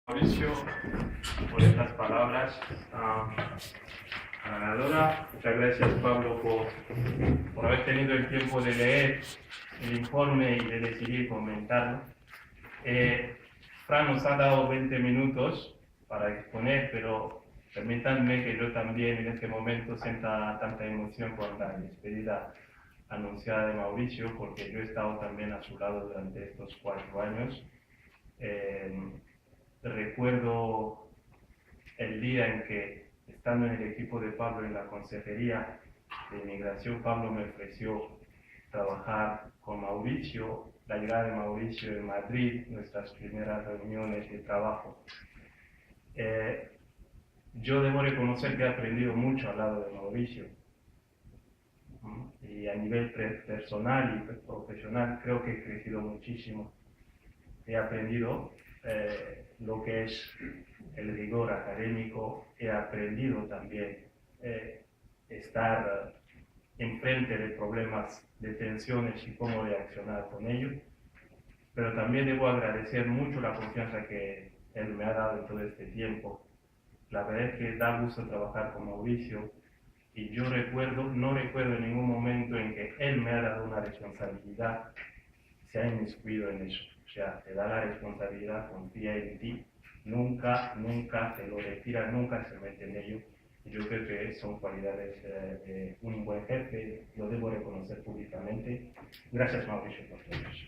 Mauricio, por estas palabras halagadoras. Muchas gracias, Pablo, por haber tenido el tiempo de leer el informe y de decidir comentarlo. Fran nos ha dado 20 minutos para exponer, pero permítanme que yo también en este momento sienta tanta emoción por la despedida anunciada de Mauricio, porque yo he estado también a su lado durante estos 4 años. Recuerdo el día en que, estando en el equipo de Pablo en la Consejería de Inmigración, Pablo me ofreció trabajar con Mauricio, la llegada de Mauricio en Madrid, nuestras primeras reuniones de trabajo. Yo debo reconocer que he aprendido mucho al lado de Mauricio. Y a nivel personal y profesional creo que he crecido muchísimo. He aprendido lo que es el rigor académico, he aprendido también estar enfrente de problemas, de tensiones y cómo reaccionar con ellos, pero también debo agradecer mucho la confianza que él me ha dado en todo este tiempo. La verdad es que da gusto trabajar con Mauricio y yo no recuerdo en ningún momento en que él me ha dado una responsabilidad, se ha inmiscuido en eso. O sea, te da la responsabilidad, confía en ti, nunca te lo retira, nunca se mete en ello. Y yo creo que son cualidades de un buen jefe, lo debo reconocer públicamente. Gracias, Mauricio, por todo eso.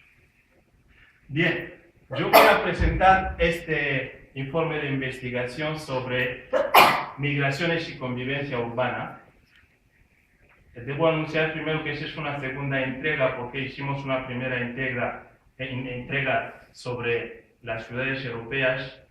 Bien, yo voy a presentar este informe de investigación sobre migraciones y convivencia urbana. Debo anunciar primero que esa es una segunda entrega, porque hicimos una primera entrega sobre las ciudades europeas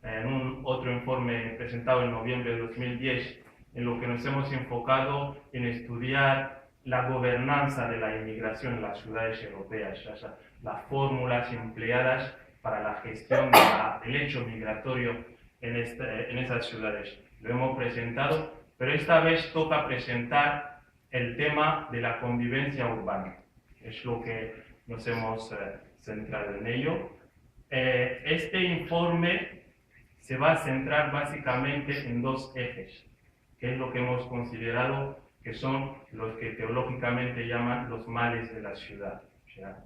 en un otro informe presentado en noviembre de 2010, en lo que nos hemos enfocado en estudiar la gobernanza de la inmigración en las ciudades europeas, o sea, las fórmulas empleadas para la gestión del hecho migratorio en esas ciudades. Lo hemos presentado, pero esta vez toca presentar el tema de la convivencia urbana. Es lo que nos hemos centrado en ello. Este informe se va a centrar básicamente en 2 ejes, que es lo que hemos considerado que son los que teológicamente llaman los males de la ciudad. O sea,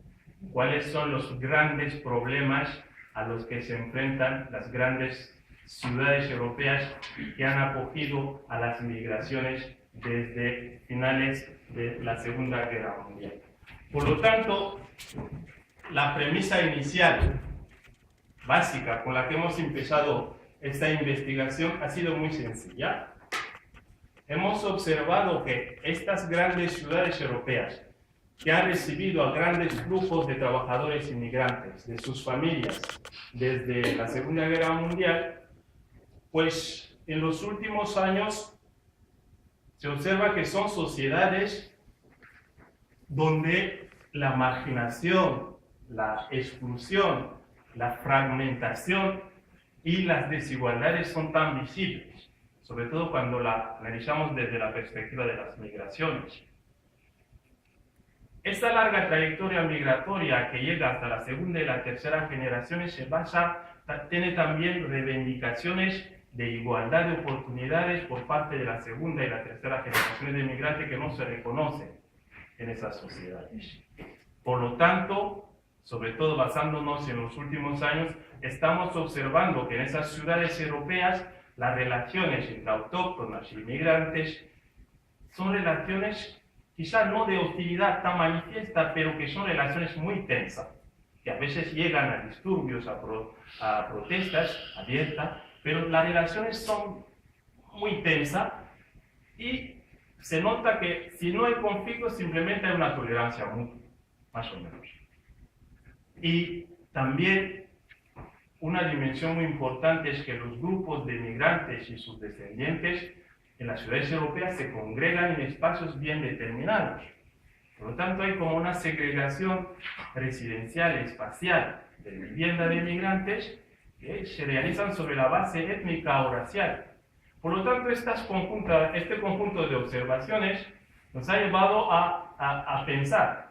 cuáles son los grandes problemas a los que se enfrentan las grandes ciudades europeas que han acogido a las migraciones desde finales de la Segunda Guerra Mundial. Por lo tanto, la premisa inicial, básica, con la que hemos empezado esta investigación ha sido muy sencilla. Hemos observado que estas grandes ciudades europeas, que han recibido a grandes flujos de trabajadores inmigrantes, de sus familias, desde la Segunda Guerra Mundial, pues en los últimos años se observa que son sociedades donde la marginación, la exclusión, la fragmentación y las desigualdades son tan visibles, sobre todo cuando la analizamos desde la perspectiva de las migraciones. Esta larga trayectoria migratoria que llega hasta la segunda y la tercera generaciones tiene también reivindicaciones de igualdad de oportunidades por parte de la segunda y la tercera generaciones de migrantes que no se reconocen en esas sociedades. Por lo tanto, sobre todo basándonos en los últimos años, estamos observando que en esas ciudades europeas las relaciones entre autóctonas y inmigrantes son relaciones quizás no de hostilidad tan manifiesta, pero que son relaciones muy tensas, que a veces llegan a disturbios, a protestas abiertas, pero las relaciones son muy tensas y se nota que si no hay conflicto simplemente hay una tolerancia mutua, más o menos. Y también una dimensión muy importante es que los grupos de migrantes y sus descendientes en las ciudades europeas se congregan en espacios bien determinados. Por lo tanto, hay como una segregación residencial espacial de vivienda de migrantes que se realizan sobre la base étnica o racial. Por lo tanto, este conjunto de observaciones nos ha llevado a pensar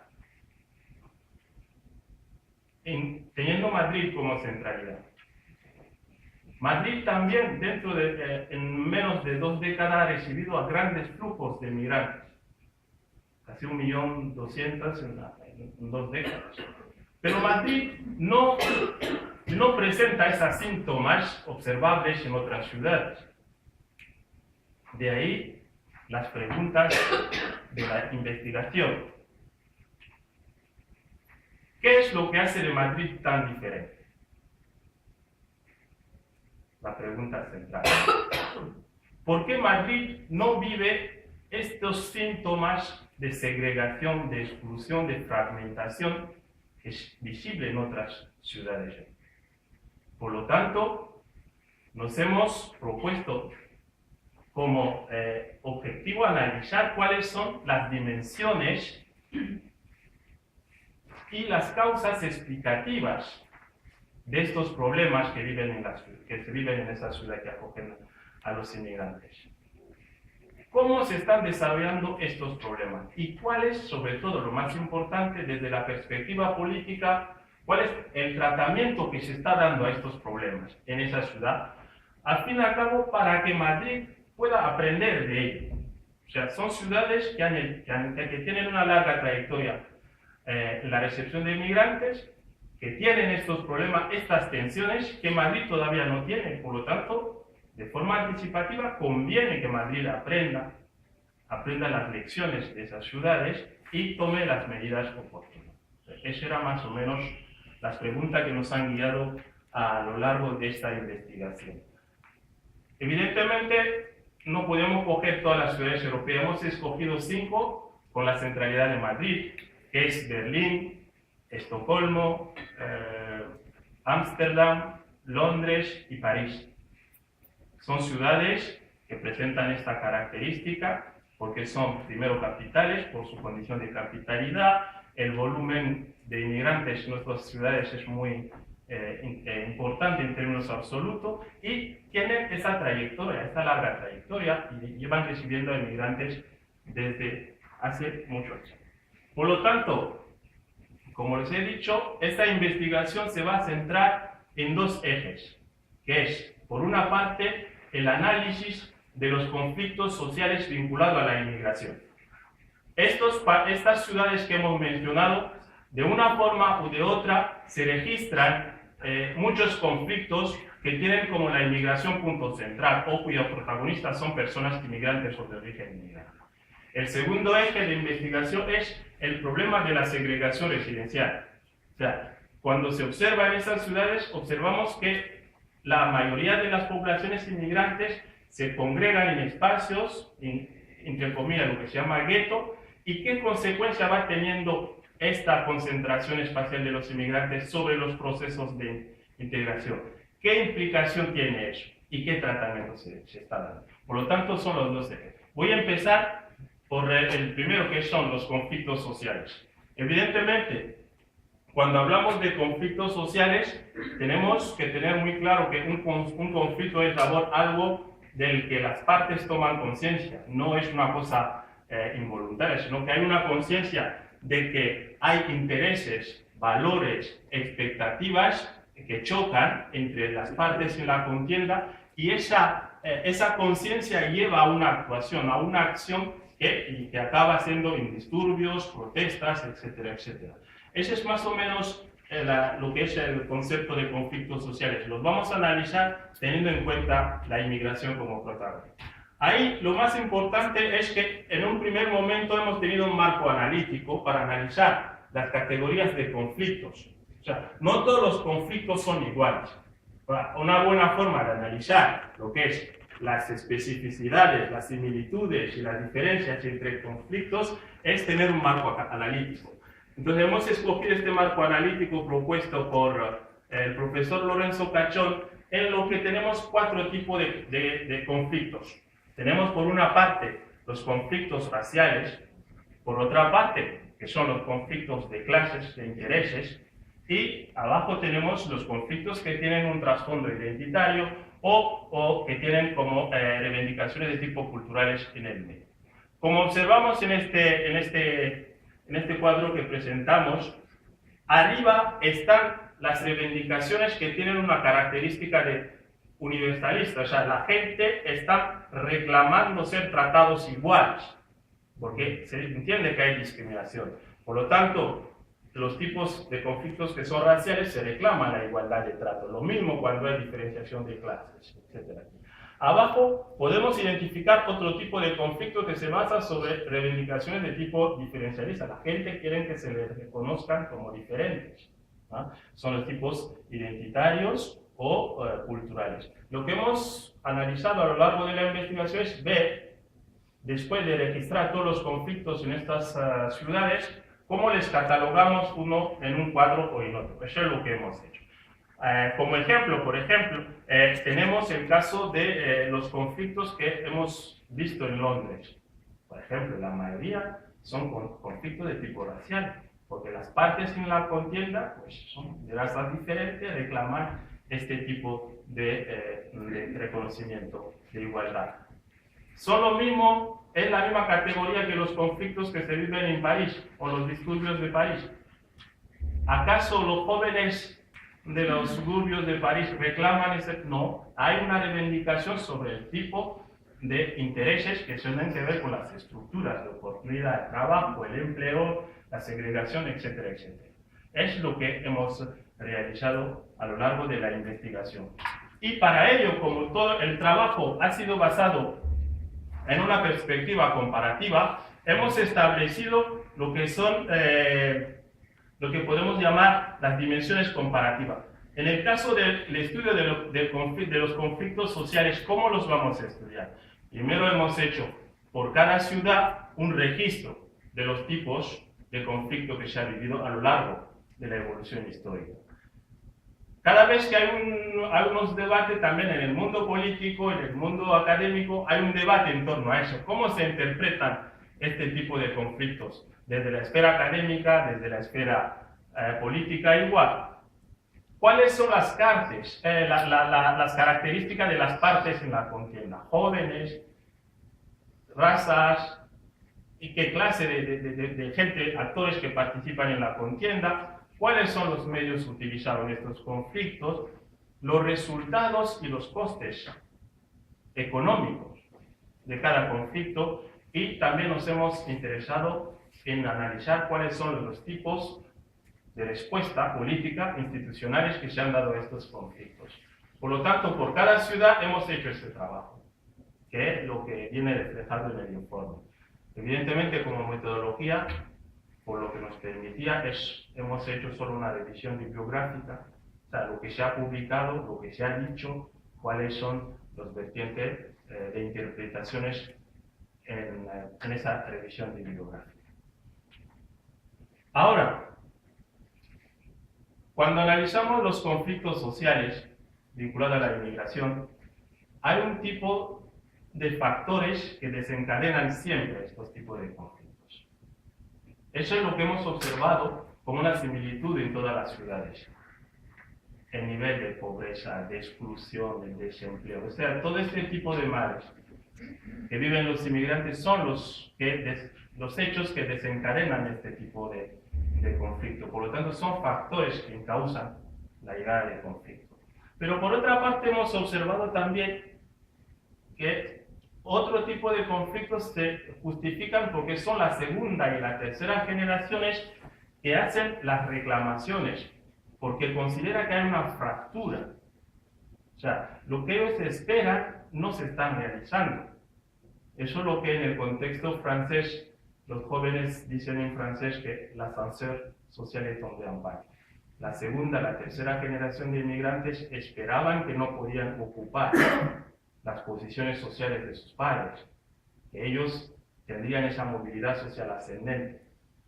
teniendo Madrid como centralidad, Madrid también, en menos de 2 décadas, ha recibido a grandes flujos de migrantes, casi 1.200.000 en 2 décadas. Pero Madrid no presenta esos síntomas observables en otras ciudades. De ahí las preguntas de la investigación. ¿Qué es lo que hace de Madrid tan diferente? La pregunta central. ¿Por qué Madrid no vive estos síntomas de segregación, de exclusión, de fragmentación que es visible en otras ciudades? Por lo tanto, nos hemos propuesto como objetivo analizar cuáles son las dimensiones y las causas explicativas de estos problemas que se viven en esa ciudad que acogen a los inmigrantes. ¿Cómo se están desarrollando estos problemas? Y cuál es, sobre todo, lo más importante desde la perspectiva política, cuál es el tratamiento que se está dando a estos problemas en esa ciudad, al fin y al cabo, para que Madrid pueda aprender de ello. O sea, son ciudades que tienen una larga trayectoria en la recepción de inmigrantes, que tienen estos problemas, estas tensiones que Madrid todavía no tiene. Por lo tanto, de forma anticipativa, conviene que Madrid aprenda las lecciones de esas ciudades y tome las medidas oportunas. Esas eran más o menos las preguntas que nos han guiado a lo largo de esta investigación. Evidentemente, no podemos coger todas las ciudades europeas. Hemos escogido 5 con la centralidad de Madrid, que es Berlín, Estocolmo, Ámsterdam, Londres y París. Son ciudades que presentan esta característica porque son, primero, capitales por su condición de capitalidad. El volumen de inmigrantes en nuestras ciudades es muy importante en términos absolutos y tienen esa trayectoria, esta larga trayectoria, y llevan recibiendo inmigrantes desde hace muchos años. Por lo tanto, como les he dicho, esta investigación se va a centrar en 2 ejes, que es, por una parte, el análisis de los conflictos sociales vinculados a la inmigración. Estas ciudades que hemos mencionado, de una forma u de otra, se registran muchos conflictos que tienen como la inmigración punto central o cuyos protagonistas son personas inmigrantes o de origen inmigrante. El segundo eje de investigación es el problema de la segregación residencial. O sea, cuando se observa en esas ciudades, observamos que la mayoría de las poblaciones inmigrantes se congregan en espacios, entre comillas, lo que se llama gueto, y qué consecuencia va teniendo esta concentración espacial de los inmigrantes sobre los procesos de integración. ¿Qué implicación tiene eso? ¿Y qué tratamiento se está dando? Por lo tanto, son los 2 ejes. Voy a empezar por el primero, que son los conflictos sociales. Evidentemente, cuando hablamos de conflictos sociales, tenemos que tener muy claro que un conflicto es algo del que las partes toman conciencia. No es una cosa involuntaria, sino que hay una conciencia de que hay intereses, valores, expectativas que chocan entre las partes en la contienda, y esa conciencia lleva a una actuación, a una acción que acaba siendo en disturbios, protestas, etcétera, etcétera. Ese es más o menos lo que es el concepto de conflictos sociales. Los vamos a analizar teniendo en cuenta la inmigración como protagonista. Ahí lo más importante es que en un primer momento hemos tenido un marco analítico para analizar las categorías de conflictos. O sea, no todos los conflictos son iguales. Una buena forma de analizar lo que es las especificidades, las similitudes y las diferencias entre conflictos es tener un marco analítico. Entonces hemos escogido este marco analítico propuesto por el profesor Lorenzo Cachón, en lo que tenemos 4 tipos de conflictos. Tenemos por una parte los conflictos raciales, por otra parte, que son los conflictos de clases, de intereses, y abajo tenemos los conflictos que tienen un trasfondo identitario o que tienen como reivindicaciones de tipo culturales en el medio. Como observamos en este cuadro que presentamos, arriba están las reivindicaciones que tienen una característica de universalista, o sea, la gente está reclamando ser tratados iguales, porque se entiende que hay discriminación. Por lo tanto, los tipos de conflictos que son raciales se reclaman la igualdad de trato. Lo mismo cuando hay diferenciación de clases, etc. Abajo podemos identificar otro tipo de conflicto que se basa sobre reivindicaciones de tipo diferencialista. La gente quiere que se les reconozcan como diferentes, ¿no? Son los tipos identitarios o culturales. Lo que hemos analizado a lo largo de la investigación es ver, después de registrar todos los conflictos en estas ciudades, cómo les catalogamos uno en un cuadro o en otro. Eso es lo que hemos hecho. Como ejemplo, por ejemplo, tenemos el caso de los conflictos que hemos visto en Londres. Por ejemplo, la mayoría son conflictos de tipo racial, porque las partes en la contienda pues, son de razas diferentes, reclaman este tipo de reconocimiento, de igualdad. Son lo mismo, es la misma categoría que los conflictos que se viven en París o los disturbios de París. ¿Acaso los jóvenes de los suburbios de París reclaman ese? No, hay una reivindicación sobre el tipo de intereses que tienen que ver con las estructuras de oportunidad de trabajo, el empleo, la segregación, etcétera, etcétera. Es lo que hemos realizado a lo largo de la investigación. Y para ello, como todo el trabajo ha sido basado en una perspectiva comparativa, hemos establecido lo que son, lo que podemos llamar las dimensiones comparativas. En el caso del estudio de los conflictos sociales, ¿cómo los vamos a estudiar? Primero hemos hecho por cada ciudad un registro de los tipos de conflicto que se ha vivido a lo largo de la evolución histórica. Cada vez que hay unos debates también en el mundo político, en el mundo académico, hay un debate en torno a eso. ¿Cómo se interpretan este tipo de conflictos? Desde la esfera académica, desde la esfera política igual. ¿Cuáles son las las características de las partes en la contienda? Jóvenes, razas, y qué clase de gente, actores que participan en la contienda. ¿Cuáles son los medios utilizados en estos conflictos? Los resultados y los costes económicos de cada conflicto, y también nos hemos interesado en analizar cuáles son los tipos de respuesta política institucionales que se han dado a estos conflictos. Por lo tanto, por cada ciudad hemos hecho este trabajo, que es lo que viene reflejado en el informe. Evidentemente, como metodología, por lo que nos permitía, hemos hecho solo una revisión bibliográfica, o sea, lo que se ha publicado, lo que se ha dicho, cuáles son los vertientes de interpretaciones en esa revisión bibliográfica. Ahora, cuando analizamos los conflictos sociales vinculados a la inmigración, hay un tipo de factores que desencadenan siempre estos tipos de conflictos. Eso es lo que hemos observado como una similitud en todas las ciudades. El nivel de pobreza, de exclusión, de desempleo, o sea, todo este tipo de males que viven los inmigrantes son los hechos que desencadenan este tipo de conflicto. Por lo tanto, son factores que causan la llegada del conflicto. Pero por otra parte, hemos observado también que otro tipo de conflictos se justifican porque son la segunda y la tercera generaciones que hacen las reclamaciones, porque considera que hay una fractura. O sea, lo que ellos esperan no se están realizando. Eso es lo que en el contexto francés, los jóvenes dicen en francés que l'ascenseur social est tombé en panne. La segunda, la tercera generación de inmigrantes esperaban que no podían ocupar las posiciones sociales de sus padres, que ellos tendrían esa movilidad social ascendente,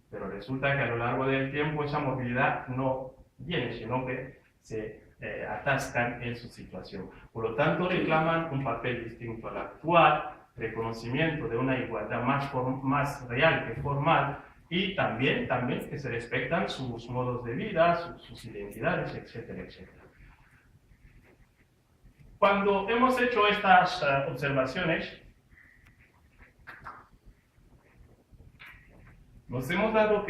pero resulta que a lo largo del tiempo esa movilidad no viene, sino que se atascan en su situación. Por lo tanto, reclaman un papel distinto al actual, reconocimiento de una igualdad más real que formal, y también que se respetan sus modos de vida, sus identidades, etcétera, etcétera. Cuando hemos hecho estas observaciones, nos hemos dado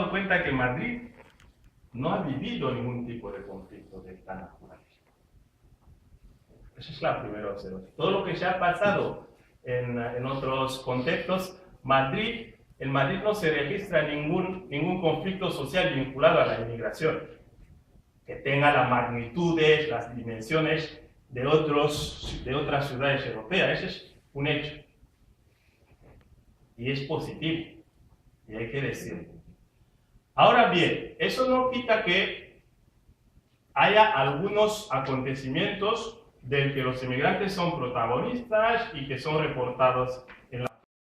cuenta que Madrid no ha vivido ningún tipo de conflicto de esta naturaleza. Esa es la primera observación. Todo lo que se ha pasado en otros contextos, en Madrid no se registra ningún conflicto social vinculado a la inmigración que tenga las magnitudes, las dimensiones de otras ciudades europeas. Ese es un hecho. Y es positivo. Y hay que decirlo. Ahora bien, eso no quita que haya algunos acontecimientos del que los inmigrantes son protagonistas y que son reportados en la